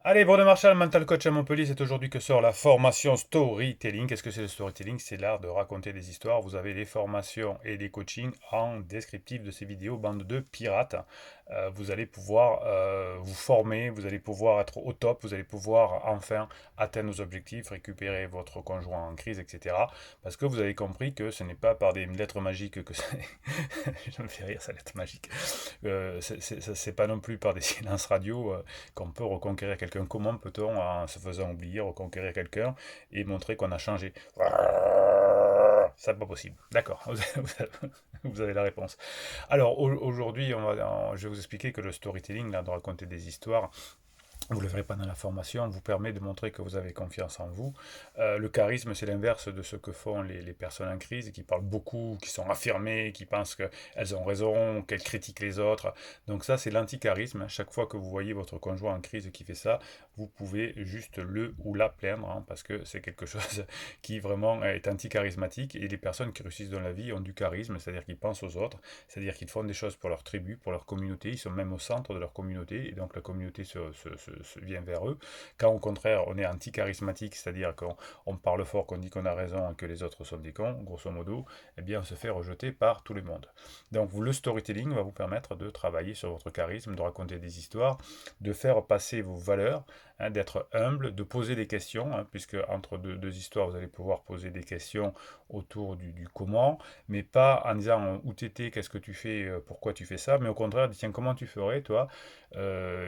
Allez, Bruno Marchal, Mental Coach à Montpellier, c'est aujourd'hui que sort la formation Storytelling. Qu'est-ce que c'est le storytelling? C'est l'art de raconter des histoires. Vous avez des formations et des coachings en descriptif de ces vidéos, bande de pirates. Vous allez pouvoir vous former, vous allez pouvoir être au top, vous allez pouvoir enfin atteindre vos objectifs, récupérer votre conjoint en crise, etc. Parce que vous avez compris que ce n'est pas par des lettres magiques que c'est... Je me fais rire, ça lettre magique. C'est pas non plus par des silences radio qu'on peut reconquérir quelqu'un. Comment peut-on, en se faisant oublier, reconquérir quelqu'un et montrer qu'on a changé? C'est pas possible. D'accord, vous avez la réponse. Alors aujourd'hui, je vais vous expliquer que le storytelling, là, de raconter des histoires, vous le verrez pendant la formation, vous permet de montrer que vous avez confiance en vous. Le charisme, c'est l'inverse de ce que font les personnes en crise, qui parlent beaucoup, qui sont affirmées, qui pensent qu'elles ont raison, qu'elles critiquent les autres. Donc ça, c'est l'anti-charisme. Chaque fois que vous voyez votre conjoint en crise qui fait ça, vous pouvez juste le ou la plaindre, hein, parce que c'est quelque chose qui vraiment est anti-charismatique. Et les personnes qui réussissent dans la vie ont du charisme, c'est-à-dire qu'ils pensent aux autres, c'est-à-dire qu'ils font des choses pour leur tribu, pour leur communauté, ils sont même au centre de leur communauté, et donc la communauté vient vers eux. Quand au contraire on est anti-charismatique, c'est-à-dire qu'on parle fort, qu'on dit qu'on a raison et que les autres sont des cons, grosso modo, eh bien on se fait rejeter par tout le monde. Donc le storytelling va vous permettre de travailler sur votre charisme, de raconter des histoires, de faire passer vos valeurs, hein, d'être humble, de poser des questions, hein, puisque entre deux histoires, vous allez pouvoir poser des questions autour du comment, mais pas en disant où t'étais, qu'est-ce que tu fais, pourquoi tu fais ça, mais au contraire, tiens, comment tu ferais, toi,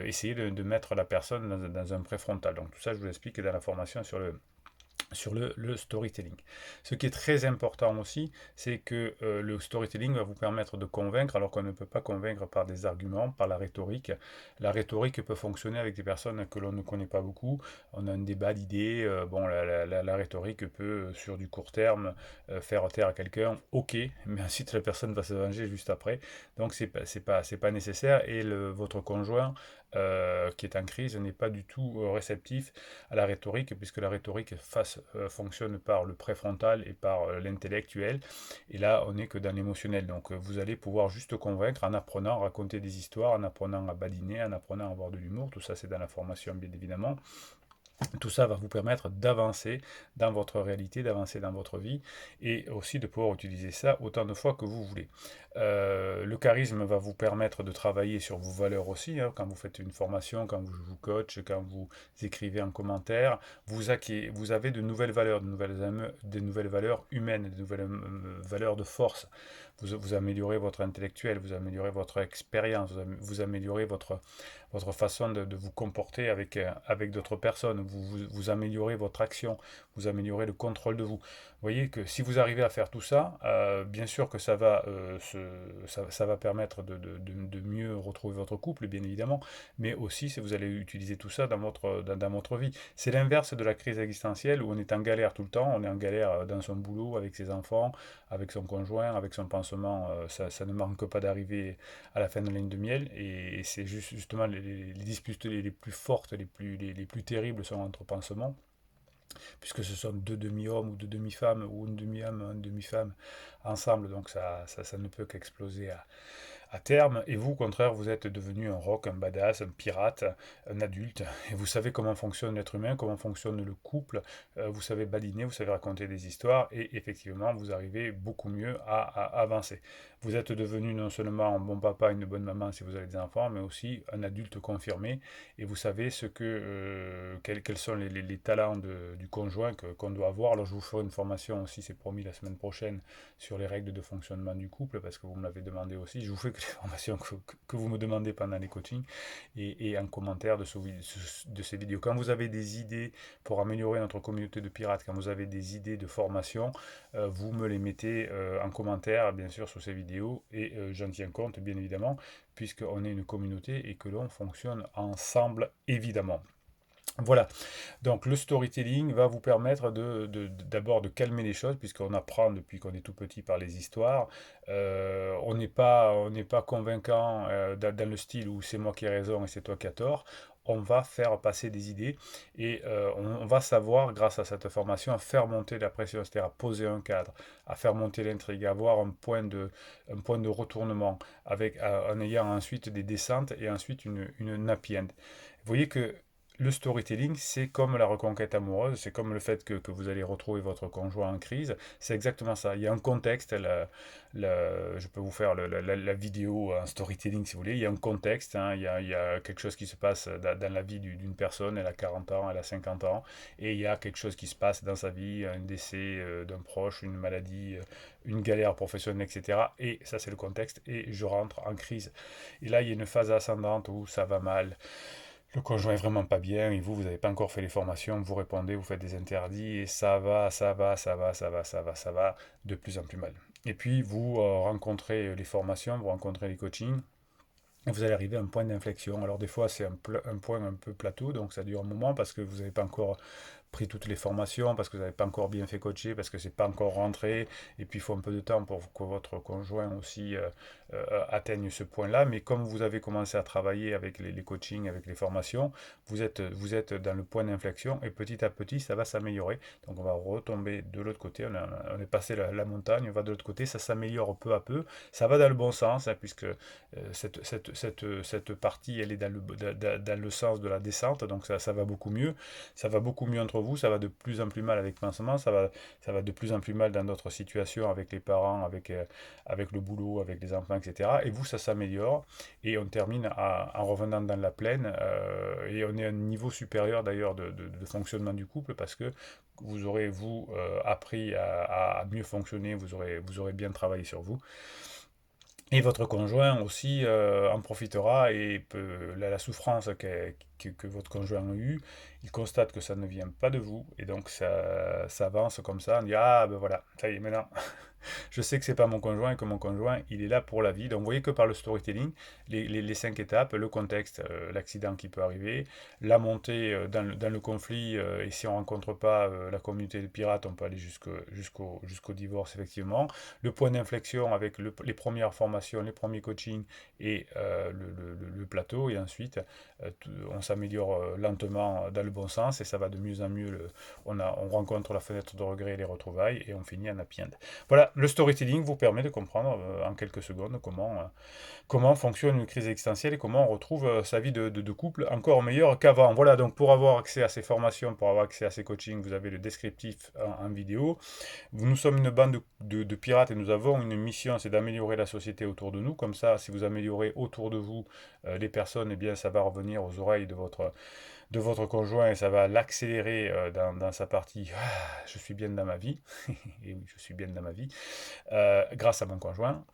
essayer de mettre la personne dans un préfrontal. Donc tout ça, je vous explique dans la formation sur le storytelling. Ce qui est très important aussi, c'est que le storytelling va vous permettre de convaincre, alors qu'on ne peut pas convaincre par des arguments, par la rhétorique. La rhétorique peut fonctionner avec des personnes que l'on ne connaît pas beaucoup. On a un débat d'idées. Bon, la rhétorique peut, sur du court terme, faire taire à quelqu'un. Ok, mais ensuite la personne va se venger juste après. Donc c'est pas nécessaire. Et votre conjoint qui est en crise n'est pas du tout réceptif à la rhétorique, puisque la rhétorique fonctionne par le préfrontal et par l'intellectuel. Et là, on n'est que dans l'émotionnel. Donc, vous allez pouvoir juste convaincre en apprenant à raconter des histoires, en apprenant à badiner, en apprenant à avoir de l'humour. Tout ça, c'est dans la formation, bien évidemment. Tout ça va vous permettre d'avancer dans votre réalité, d'avancer dans votre vie et aussi de pouvoir utiliser ça autant de fois que vous voulez. Le charisme va vous permettre de travailler sur vos valeurs aussi, hein, quand vous faites une formation, quand vous coach, quand vous écrivez un commentaire, vous avez de nouvelles valeurs, de nouvelles valeurs humaines, de nouvelles valeurs de force. Vous améliorez votre intellectuel, vous améliorez votre expérience, vous améliorez votre façon de vous comporter avec d'autres personnes, vous améliorez votre action, vous améliorez le contrôle de vous. Vous voyez que si vous arrivez à faire tout ça, bien sûr que ça va permettre de mieux retrouver votre couple, bien évidemment, mais aussi si vous allez utiliser tout ça dans votre vie. C'est l'inverse de la crise existentielle où on est en galère tout le temps, on est en galère dans son boulot, avec ses enfants, avec son conjoint, avec son pansement, ça ne manque pas d'arriver à la fin de la ligne de miel. Et c'est justement les disputes les plus fortes, les plus terribles sont entre pansements, puisque ce sont deux demi-hommes ou deux demi-femmes, ou une demi-homme, une demi-femme ensemble. Donc ça ne peut qu'exploser à terme, et vous, au contraire, vous êtes devenu un rock, un badass, un pirate, un adulte, et vous savez comment fonctionne l'être humain, comment fonctionne le couple, vous savez badiner, vous savez raconter des histoires, et effectivement, vous arrivez beaucoup mieux à avancer. Vous êtes devenu non seulement un bon papa, une bonne maman si vous avez des enfants, mais aussi un adulte confirmé, et vous savez quels sont les talents du conjoint qu'on doit avoir. Alors je vous ferai une formation aussi, c'est promis, la semaine prochaine, sur les règles de fonctionnement du couple, parce que vous me l'avez demandé aussi. Je vous fais que les formations que vous me demandez pendant les coachings et en commentaire de ces vidéos. Quand vous avez des idées pour améliorer notre communauté de pirates, quand vous avez des idées de formation, vous me les mettez en commentaire, bien sûr, sur ces vidéos, et j'en tiens compte, bien évidemment, puisqu'on est une communauté et que l'on fonctionne ensemble, évidemment. Voilà, donc le storytelling va vous permettre d'abord de calmer les choses, puisqu'on apprend depuis qu'on est tout petit par les histoires. On n'est pas convaincant dans le style où c'est moi qui ai raison et c'est toi qui as tort. On va faire passer des idées et on va savoir, grâce à cette formation, à faire monter la pression, c'est-à-dire à poser un cadre, à faire monter l'intrigue, à avoir un point de retournement, en ayant ensuite des descentes et ensuite une happy end. Vous voyez que le storytelling, c'est comme la reconquête amoureuse, c'est comme le fait que vous allez retrouver votre conjoint en crise. C'est exactement ça. Il y a un contexte. Je peux vous faire la vidéo en storytelling si vous voulez. Il y a un contexte, hein, il y a quelque chose qui se passe dans la vie d'une personne. Elle a 40 ans, elle a 50 ans. Et il y a quelque chose qui se passe dans sa vie, un décès d'un proche, une maladie, une galère professionnelle, etc. Et ça, c'est le contexte. Et je rentre en crise. Et là, il y a une phase ascendante où ça va mal. Le conjoint est vraiment pas bien et vous n'avez pas encore fait les formations, vous répondez, vous faites des interdits et ça va de plus en plus mal. Et puis vous rencontrez les formations, vous rencontrez les coachings, et vous allez arriver à un point d'inflexion. Alors des fois c'est un point un peu plateau, donc ça dure un moment parce que vous n'avez pas encore pris toutes les formations, parce que vous n'avez pas encore bien fait coacher, parce que c'est pas encore rentré, et puis il faut un peu de temps pour que votre conjoint aussi atteigne ce point-là. Mais comme vous avez commencé à travailler avec les coachings, avec les formations, vous êtes dans le point d'inflexion, et petit à petit, ça va s'améliorer. Donc on va retomber de l'autre côté, on est passé la montagne, on va de l'autre côté, ça s'améliore peu à peu, ça va dans le bon sens, hein, puisque cette partie, elle est dans le sens de la descente, donc ça va beaucoup mieux. Ça va beaucoup mieux entre vous, ça va de plus en plus mal avec pansement, ça va de plus en plus mal dans d'autres situations avec les parents, avec le boulot, avec les enfants, etc. Et vous, ça s'améliore et on termine en revenant dans la plaine et on est à un niveau supérieur d'ailleurs de fonctionnement du couple parce que vous aurez, vous, appris à mieux fonctionner, vous aurez bien travaillé sur vous. Et votre conjoint aussi en profitera et la souffrance que votre conjoint a eue, il constate que ça ne vient pas de vous et donc ça avance comme ça. On dit ah ben voilà, ça y est maintenant, je sais que c'est pas mon conjoint et que mon conjoint, il est là pour la vie. Donc, vous voyez que par le storytelling, les cinq étapes, le contexte, l'accident qui peut arriver, la montée dans le conflit, et si on rencontre pas la communauté de pirates, on peut aller jusqu'au divorce, effectivement. Le point d'inflexion avec les premières formations, les premiers coachings et le plateau. Et ensuite, on s'améliore lentement dans le bon sens et ça va de mieux en mieux. On rencontre la fenêtre de regret et les retrouvailles et on finit en happy end. Voilà, le storytelling vous permet de comprendre en quelques secondes comment fonctionne une crise existentielle et comment on retrouve sa vie de couple encore meilleure qu'avant. Voilà, donc pour avoir accès à ces formations, pour avoir accès à ces coachings, vous avez le descriptif en vidéo. Nous sommes une bande de pirates et nous avons une mission, c'est d'améliorer la société autour de nous. Comme ça, si vous améliorez autour de vous les personnes, eh bien ça va revenir aux oreilles de votre conjoint et ça va l'accélérer dans sa partie je suis bien dans ma vie. Et oui, je suis bien dans ma vie grâce à mon conjoint.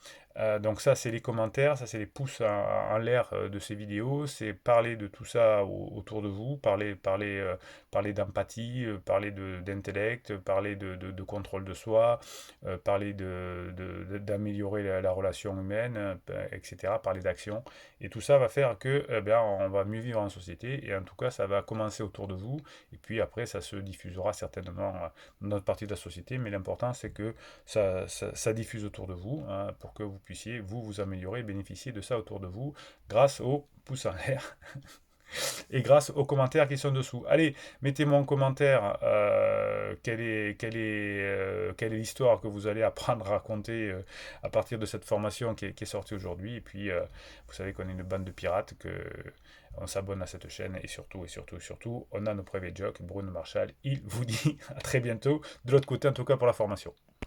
Donc ça, c'est les commentaires, ça, c'est les pouces en l'air de ces vidéos. C'est parler de tout ça autour de vous, parler d'empathie, parler d'intellect, parler de contrôle de soi, parler d'améliorer la relation humaine, etc., parler d'action. Et tout ça va faire que on va mieux vivre en société. Et en tout cas, ça va commencer autour de vous. Et puis après, ça se diffusera certainement dans notre partie de la société. Mais l'important, c'est que ça diffuse autour de vous hein, pour que vous puissiez vous améliorer et bénéficier de ça autour de vous grâce aux pouces en l'air et grâce aux commentaires qui sont dessous. Allez, mettez-moi en commentaire quelle est l'histoire que vous allez apprendre à raconter à partir de cette formation qui est sortie aujourd'hui. Et puis, vous savez qu'on est une bande de pirates, que on s'abonne à cette chaîne et surtout, on a nos private jokes. Bruno Marshall, il vous dit à très bientôt, de l'autre côté en tout cas pour la formation.